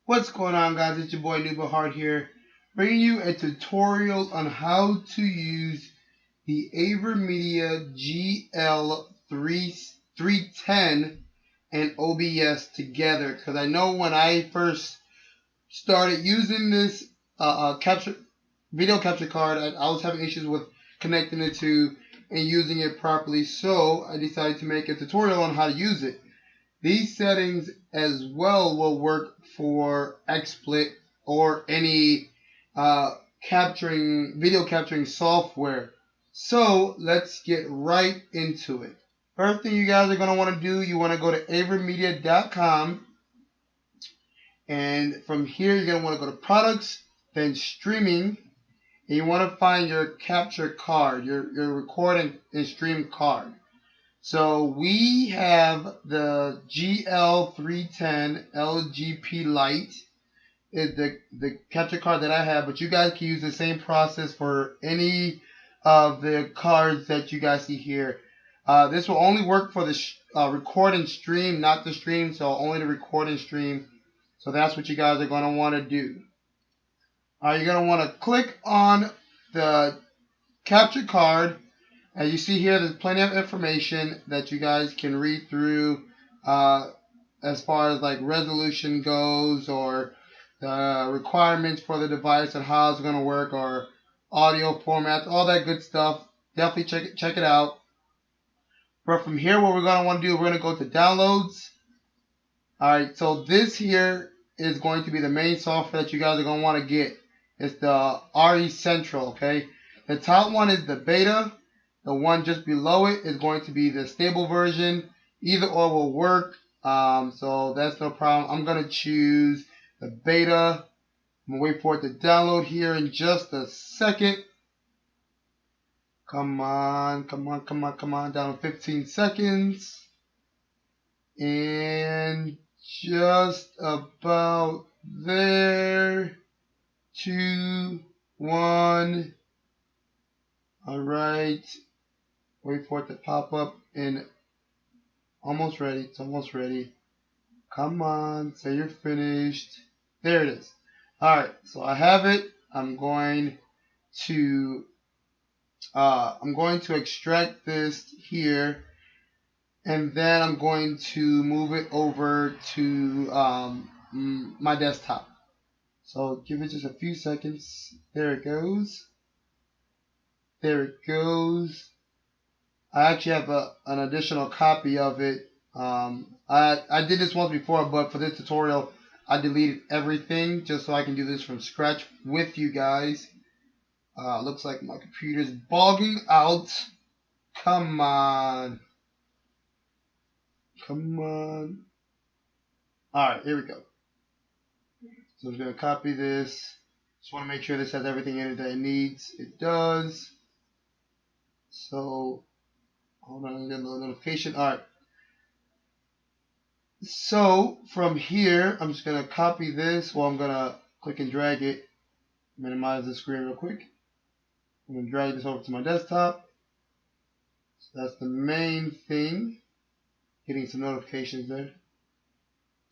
What's going on, guys? It's your boy Nooba Heart here, bringing you a tutorial on how to use the AverMedia GL310 and OBS together. Because I know when I first started using this video capture card, I was having issues with connecting the two and using it properly. So I decided to make a tutorial on how to use it. These settings as well will work for XSplit or any video capturing software. So let's get right into it. First thing you guys are going to want to do, you want to go to AverMedia.com, and from here you're going to want to go to products, then streaming, and you want to find your capture card, your recording and stream card. So we have the GL310 LGP Lite is the capture card that I have, but you guys can use the same process for any of the cards that you guys see here. This will only work for the record and stream, not the stream, so only the record and stream. So that's what you guys are going to want to do. You're going to want to click on the capture card. As you see here, there's plenty of information that you guys can read through as far as like resolution goes, or the requirements for the device and how it's going to work, or audio formats, all that good stuff. Definitely check it out. But from here, what we're going to want to do, we're going to go to downloads. Alright, so this here is going to be the main software that you guys are going to want to get. It's the RE Central, okay? The top one is the beta. The one just below it is going to be the stable version. Either or will work, so that's no problem. I'm going to choose the beta. I'm going to wait for it to download here in just a second. Come on. Down to 15 seconds. And just about there. 2, 1. Alright. Wait for it to pop up, and almost ready. It's almost ready. Come on, say you're finished. There it is. Alright, so I have it. I'm going to extract this here, and then I'm going to move it over to my desktop. So give it just a few seconds. There it goes. There it goes. I actually have an additional copy of it. I did this once before, but for this tutorial, I deleted everything just so I can do this from scratch with you guys. Looks like my computer's bogging out. Come on. Alright, here we go. So I'm just going to copy this. Just want to make sure this has everything in it that it needs. It does. So hold on, I get a little notification. Alright. So from here, I'm just going to copy this. Well, I'm going to click and drag it. Minimize the screen real quick. I'm going to drag this over to my desktop. So that's the main thing. Getting some notifications there.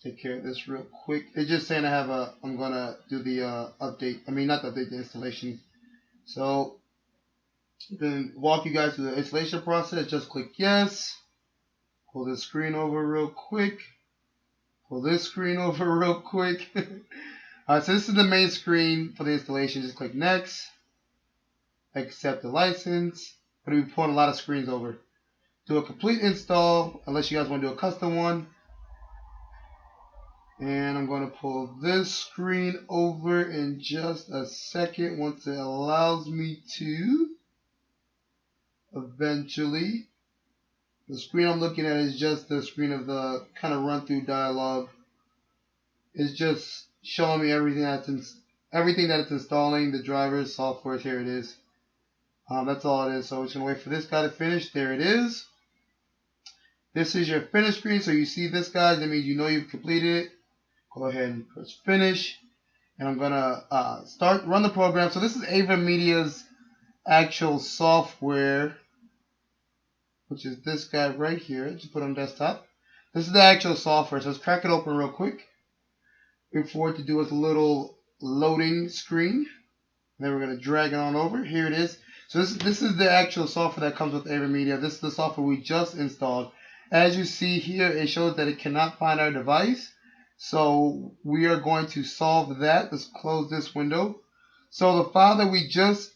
Take care of this real quick. It's just saying I'm going to do the update. I mean, not the update, the installation. So I'm going to walk you guys through the installation process. Just click yes. Pull this screen over real quick. Alright, so this is the main screen for the installation. Just click next. Accept the license. I'm going to be pulling a lot of screens over. Do a complete install, unless you guys want to do a custom one. And I'm going to pull this screen over in just a second once it allows me to. Eventually. The screen I'm looking at is just the screen of the kind of run through dialogue. It's just showing me everything that it's installing, the drivers, software. Here it is. That's all it is. So we're just going to wait for this guy to finish. There it is. This is your finish screen. So you see this, guys. That means you know you've completed it. Go ahead and press finish. And I'm going to run the program. So this is AverMedia's actual software, which is this guy right here. Just put on desktop. This is the actual software. So let's crack it open real quick. wait for it to do its little loading screen. Then we're going to drag it on over. Here it is. So this is the actual software that comes with AverMedia. This is the software we just installed. As you see here, it shows that it cannot find our device. So we are going to solve that. Let's close this window. So the file that we just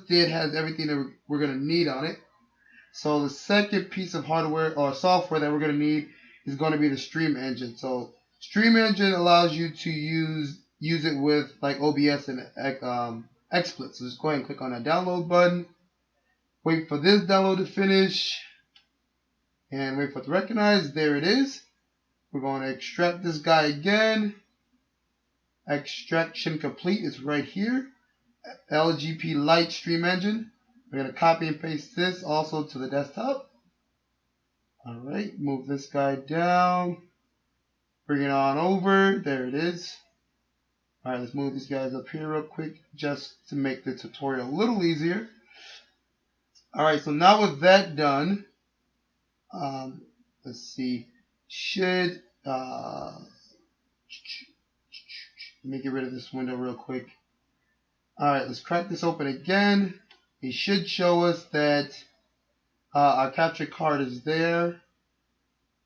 did has everything that we're going to need on it. So the second piece of hardware or software that we're going to need is going to be the Stream Engine. So Stream Engine allows you to use it with like OBS and XSplit. So just go ahead and click on that download button. Wait for this download to finish. And wait for it to recognize. There it is. We're going to extract this guy again. Extraction complete is right here. LGP Lite Stream Engine. We're going to copy and paste this also to the desktop. Alright, move this guy down. Bring it on over. There it is. Alright, let's move these guys up here real quick just to make the tutorial a little easier. Alright, so now with that done, let's see, should, let me get rid of this window real quick. Alright, let's crack this open again. It should show us that our capture card is there.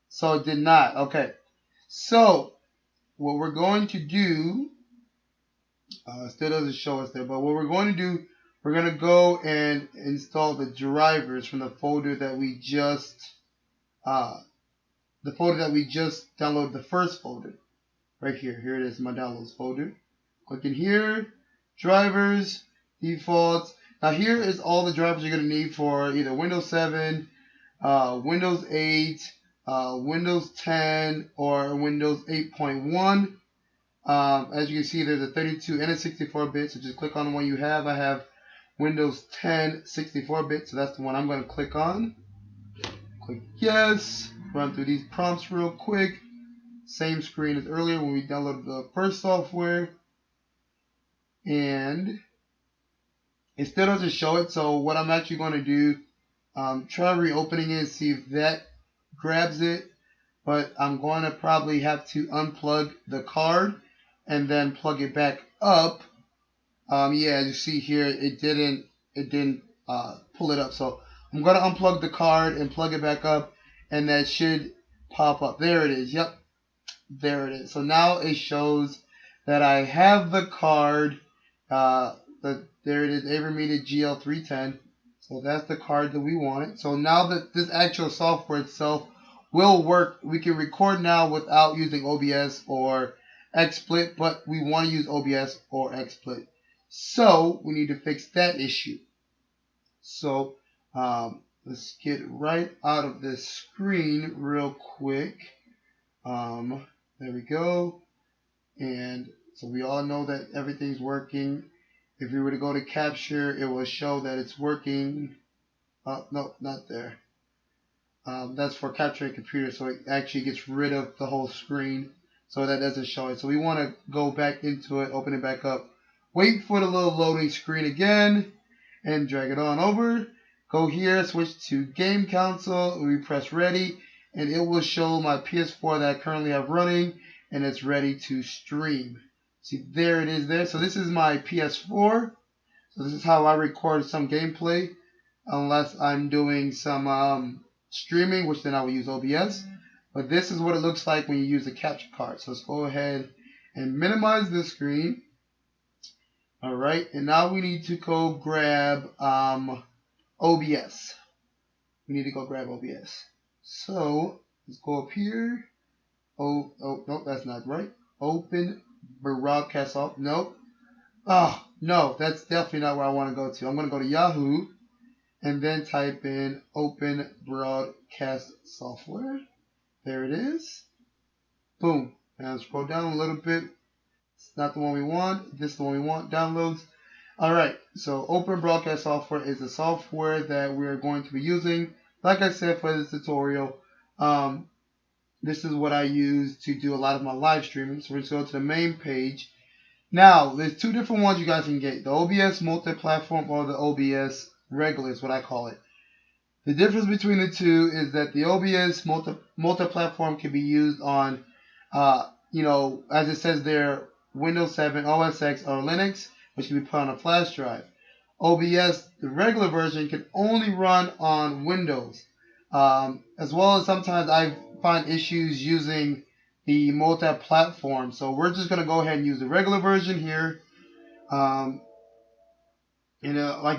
So it did not. Okay. So what we're going to do, still doesn't show us there, but what we're going to do, we're going to go and install the drivers from the folder that we just downloaded, the first folder. Right here. Here it is, my downloads folder. Click in here, drivers, defaults. Now here is all the drivers you're going to need for either Windows 7, Windows 8, Windows 10, or Windows 8.1. As you can see, there's a 32 and a 64-bit, so just click on the one you have. I have Windows 10 64-bit, so that's the one I'm going to click on. Click yes. Run through these prompts real quick. Same screen as earlier when we downloaded the first software. And it still doesn't show it, so what I'm actually going to do, try reopening it, see if that grabs it. But I'm going to probably have to unplug the card and then plug it back up. Yeah, as you see here, it didn't pull it up. So I'm going to unplug the card and plug it back up, and that should pop up. There it is. Yep, there it is. So now it shows that I have the card. There it is, AverMedia GL310. So that's the card that we wanted. So now that this actual software itself will work, we can record now without using OBS or XSplit, but we want to use OBS or XSplit. So we need to fix that issue. So let's get right out of this screen real quick. There we go. And so we all know that everything's working. If we were to go to capture, it will show that it's working. No, not there. That's for capturing computer, so it actually gets rid of the whole screen, so that doesn't show it. So we want to go back into it, open it back up, wait for the little loading screen again, and drag it on over. Go here, switch to game console, we press ready, and it will show my PS4 that I currently have running, and it's ready to stream. See, there it is there. So this is my PS4. So this is how I record some gameplay, unless I'm doing some streaming, which then I will use OBS. But this is what it looks like when you use the capture card. So let's go ahead and minimize this screen. Alright, and now we need to go grab OBS. We need to go grab OBS. So let's go up here. Oh, no, that's not right. Open broadcast off. Nope. Oh, no, that's definitely not where I want to go to. I'm going to go to Yahoo and then type in open broadcast software. There it is. Boom. Now scroll down a little bit. It's not the one we want. This is the one we want. Downloads. Alright, so open broadcast software is the software that we're going to be using. Like I said for this tutorial, this is what I use to do a lot of my live streaming. So we're just going to go to the main page. Now, there's two different ones you guys can get. The OBS multi-platform or the OBS regular is what I call it. The difference between the two is that the OBS multi-platform can be used on as it says there, Windows 7, OS X, or Linux, which can be put on a flash drive. OBS, the regular version, can only run on Windows. As well as sometimes I find issues using the multi-platform. So we're just going to go ahead and use the regular version here. Like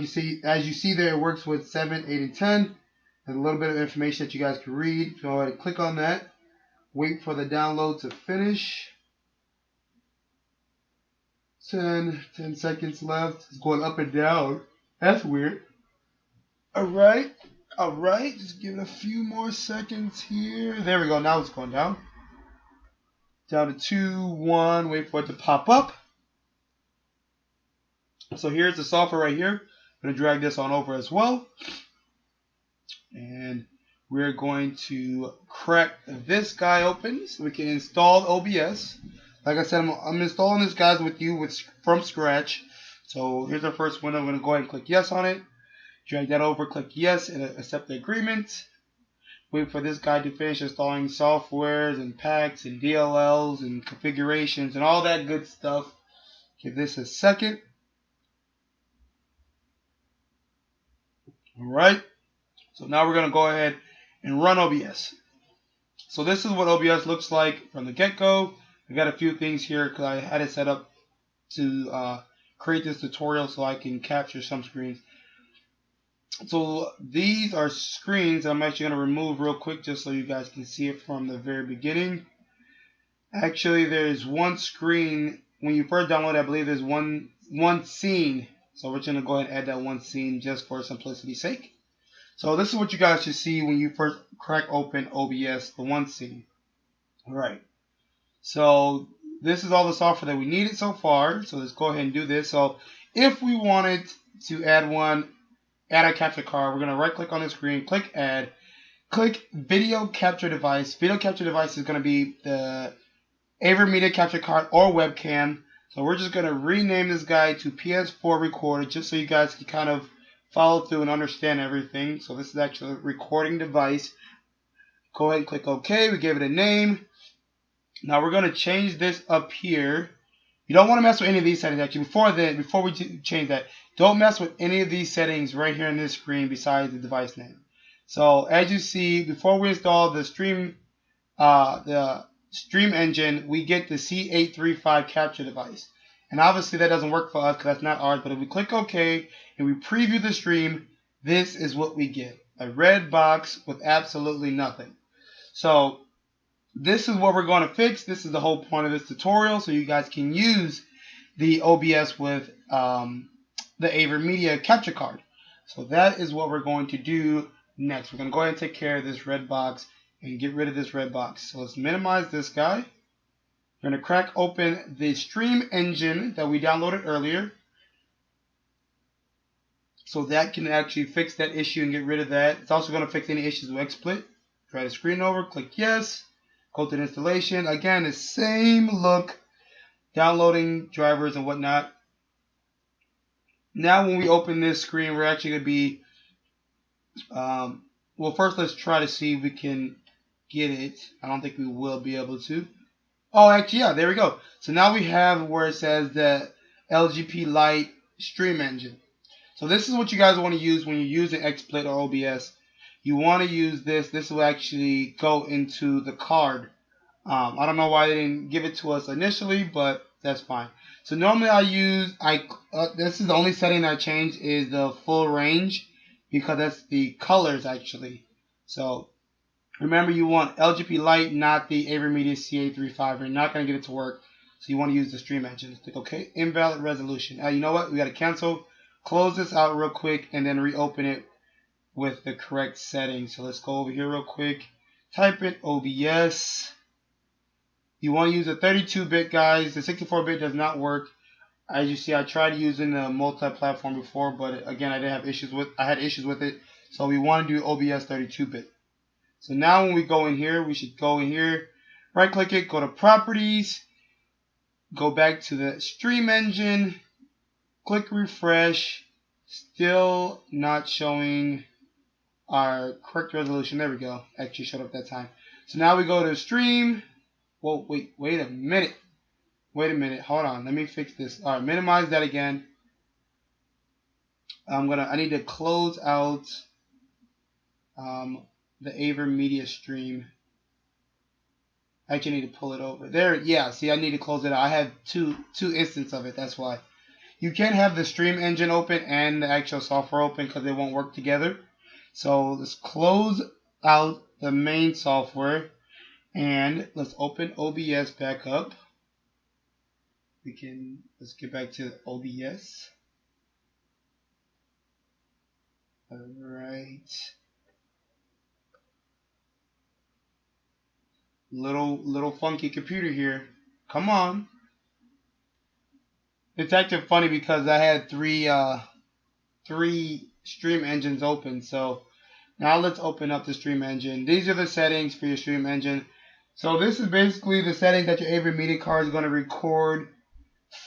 you see, as you see there, it works with 7, 8, and 10. There's a little bit of information that you guys can read. Go ahead and click on that. Wait for the download to finish. 10 seconds left. It's going up and down. That's weird. Alright. Just give it a few more seconds here. There we go. Now it's going down. Down to 2, 1. Wait for it to pop up. So here's the software right here. I'm going to drag this on over as well. And we're going to crack this guy open so we can install OBS. Like I said, I'm installing this guys with you from scratch. So here's our first window. I'm going to go ahead and click yes on it. Drag that over, click yes, and accept the agreement. Wait for this guy to finish installing softwares and packs and DLLs and configurations and all that good stuff. Give this a second. Alright. So now we're going to go ahead and run OBS. So this is what OBS looks like from the get-go. I got a few things here because I had it set up to create this tutorial so I can capture some screens. So these are screens I'm actually going to remove real quick just so you guys can see it from the very beginning. Actually, there's one screen. When you first download it, I believe there's one scene. So we're going to go ahead and add that one scene just for simplicity's sake. So this is what you guys should see when you first crack open OBS, the one scene. Alright. So this is all the software that we needed so far. So let's go ahead and do this. So if we wanted to add a capture card, we're going to right click on the screen, click add, click video capture device. Video capture device is going to be the AverMedia capture card or webcam. So we're just going to rename this guy to PS4 recorder just so you guys can kind of follow through and understand everything. So this is actually a recording device. Go ahead and click OK. We gave it a name. Now we're going to change this up here. You don't want to mess with any of these settings actually. Before we change that, don't mess with any of these settings right here on this screen besides the device name. So as you see, before we install the stream engine, we get the C835 capture device. And obviously that doesn't work for us because that's not ours. But if we click OK and we preview the stream, this is what we get. A red box with absolutely nothing. So this is what we're going to fix. This is the whole point of this tutorial, so you guys can use the OBS with the AverMedia capture card. So that is what we're going to do next. We're going to go ahead and take care of this red box and get rid of this red box. So let's minimize this guy. We're going to crack open the stream engine that we downloaded earlier. So that can actually fix that issue and get rid of that. It's also going to fix any issues with XSplit. Drag the screen over, click yes. Go to the installation. Again, the same look, downloading drivers and whatnot. Now when we open this screen, we're actually going to be, well, first let's try to see if we can get it. I don't think we will be able to. Oh, actually, yeah, there we go. So now we have where it says the LGP Lite stream engine. So this is what you guys want to use when you're using XSplit or OBS. You want to use this. This will actually go into the card. I don't know why they didn't give it to us initially, but that's fine. So normally this is the only setting that I changed is the full range because that's the colors actually. So remember, you want LGP Lite, not the AverMedia C835. You're not going to get it to work, so you want to use the stream engine. Click OK. Invalid resolution. You know what? We got to cancel. Close this out real quick and then reopen it with the correct settings. So let's go over here real quick. Type in OBS. You want to use a 32-bit, guys. The 64-bit does not work. As you see, I tried using the multi-platform before, but again, I had issues with it. So we want to do OBS 32-bit. So now when we go in here, we should go in here, right-click it, go to Properties, go back to the Stream Engine, click Refresh. Still not showing our correct resolution. There we go. Actually showed up that time. So now we go to Stream. Whoa, wait a minute. Wait a minute. Hold on. Let me fix this. All right, minimize that again. I need to close out the AverMedia stream. I actually need to pull it over. There, yeah, see, I need to close it out. I have two instances of it, that's why. You can't have the stream engine open and the actual software open because they won't work together. So let's close out the main software and let's open OBS back up. Let's get back to OBS. Alright. Little funky computer here. Come on. It's acting funny because I had three stream engines open. So now let's open up the stream engine. These are the settings for your stream engine. So this is basically the settings that your AverMedia card is going to record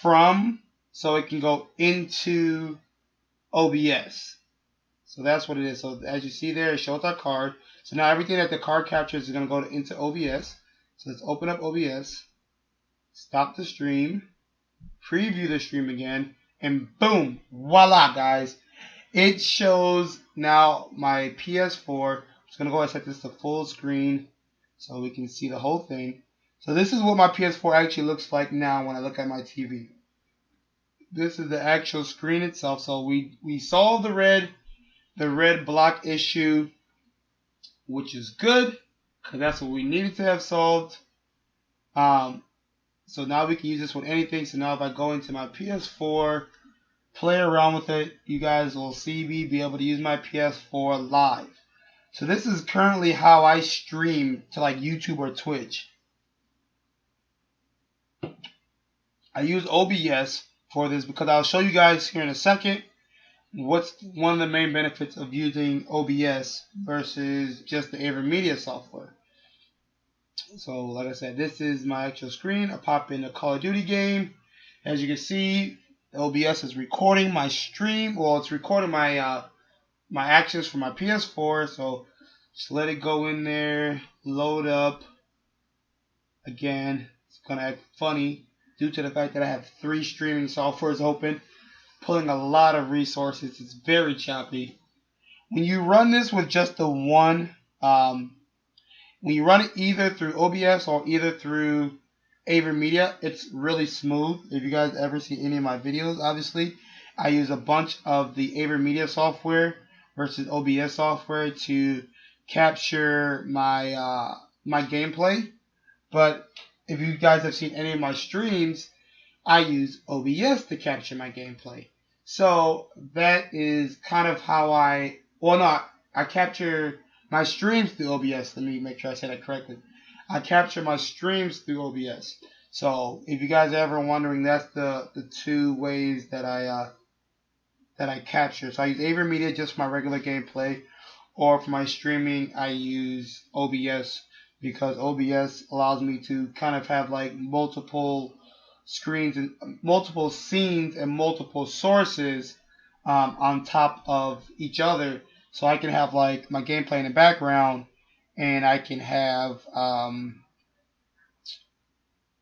from, so it can go into OBS. So that's what it is. So as you see there, it shows our card. So now everything that the card captures is going to go into OBS. So let's open up OBS, stop the stream, preview the stream again, and boom, voila, guys. It shows now my PS4. I'm just going to go ahead and set this to full screen so we can see the whole thing. So this is what my PS4 actually looks like now when I look at my TV. This is the actual screen itself. So we solved the red block issue, which is good because that's what we needed to have solved. So now we can use this with anything. So now if I go into my PS4, play around with it, you guys will see me be able to use my PS4 live. So this is currently how I stream to like YouTube or Twitch. I use OBS for this because I'll show you guys here in a second what's one of the main benefits of using OBS versus just the AverMedia software. So like I said, this is my actual screen. I pop in a Call of Duty game. As you can see, OBS is recording my stream. Well, it's recording my my actions for my PS4. So just let it go in there, load up. Again, it's gonna act funny due to the fact that I have 3 streaming softwares open, pulling a lot of resources. It's very choppy. When you run this with just the one, when you run it either through OBS or either through AverMedia, it's really smooth. If you guys ever see any of my videos, obviously, I use a bunch of the AverMedia software versus OBS software to capture my my gameplay. But if you guys have seen any of my streams, I use OBS to capture my gameplay. So that is kind of how I capture my streams through OBS. Let me make sure I say that correctly. I capture my streams through OBS. So if you guys are ever wondering, that's the 2 ways that I capture. So I use AverMedia just for my regular gameplay, or for my streaming I use OBS because OBS allows me to kind of have like multiple screens and multiple scenes and multiple sources on top of each other. So I can have like my gameplay in the background, and I can have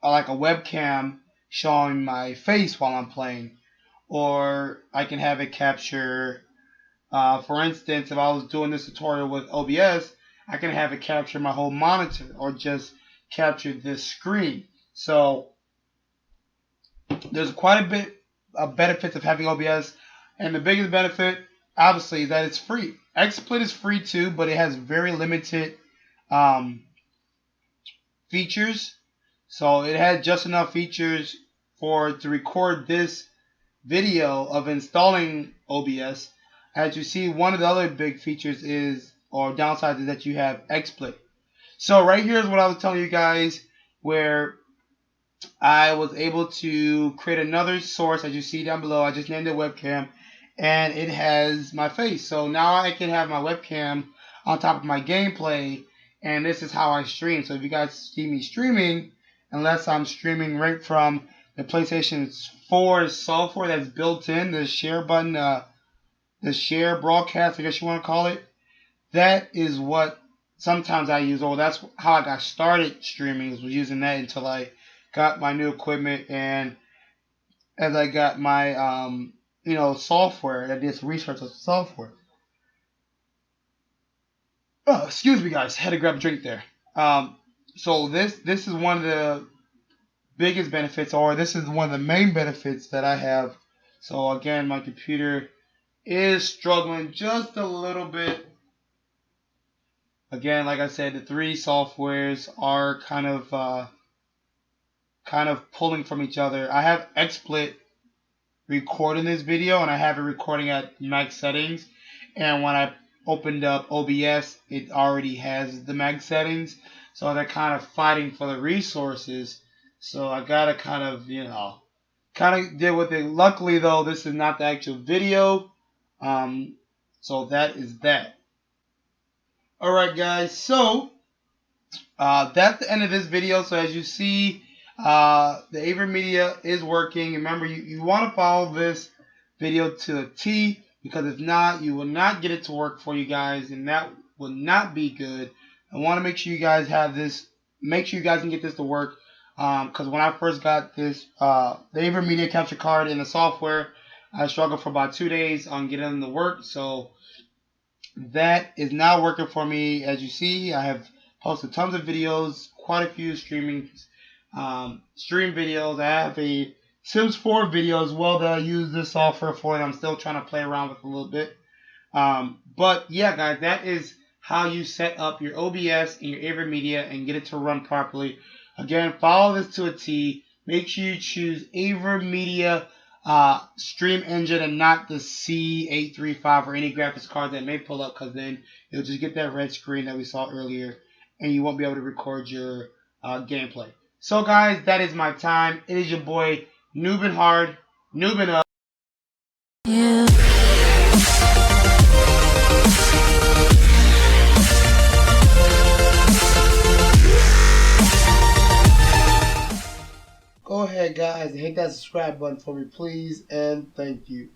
like a webcam showing my face while I'm playing, or I can have it capture. For instance, if I was doing this tutorial with OBS, I can have it capture my whole monitor or just capture this screen. So there's quite a bit of benefits of having OBS, and the biggest benefit, obviously, is that it's free. XSplit is free too, but it has very limited features. So it had just enough features to record this video of installing OBS. As you see, one of the other big features is, or downsides, is that you have XSplit. So right here is what I was telling you guys, where I was able to create another source. As you see down below, I just named it webcam, and it has my face. So now I can have my webcam on top of my gameplay, and this is how I stream. So if you guys see me streaming, unless I'm streaming right from the PlayStation 4 software that's built in, the share button, the share broadcast, I guess you want to call it, that is what sometimes I use, that's how I got started streaming, was using that until I got my new equipment, and as I got my software, I did some research on software. Oh, excuse me, guys, had to grab a drink there. So this is one of the biggest benefits, or this is one of the main benefits that I have. So again, my computer is struggling just a little bit. Again, like I said, the three softwares are kind of pulling from each other. I have XSplit recording this video, and I have it recording at max settings, and when I opened up OBS, it already has the max settings, so they're kind of fighting for the resources. So I gotta kind of deal with it. Luckily though, this is not the actual video, so that is that. Alright guys, so that's the end of this video. So as you see, the AverMedia is working. Remember, you want to follow this video to a T, because if not, you will not get it to work for you guys, and that will not be good. I want to make sure you guys have this, make sure you guys can get this to work, because when I first got this, the AverMedia capture card in the software, I struggled for about 2 days on getting them to work. So that is now working for me. As you see, I have posted tons of videos, quite a few stream videos. I have a Sims 4 video as well that I use this software for, and I'm still trying to play around with a little bit. But yeah, guys, that is how you set up your OBS and your AverMedia and get it to run properly. Again, follow this to a T. Make sure you choose AverMedia stream engine and not the C835 or any graphics card that may pull up, because then you'll just get that red screen that we saw earlier, and you won't be able to record your gameplay. So guys, that is my time. It is your boy Noobin Hard, Noobin Up. Yeah. Go ahead guys, hit that subscribe button for me please, and thank you.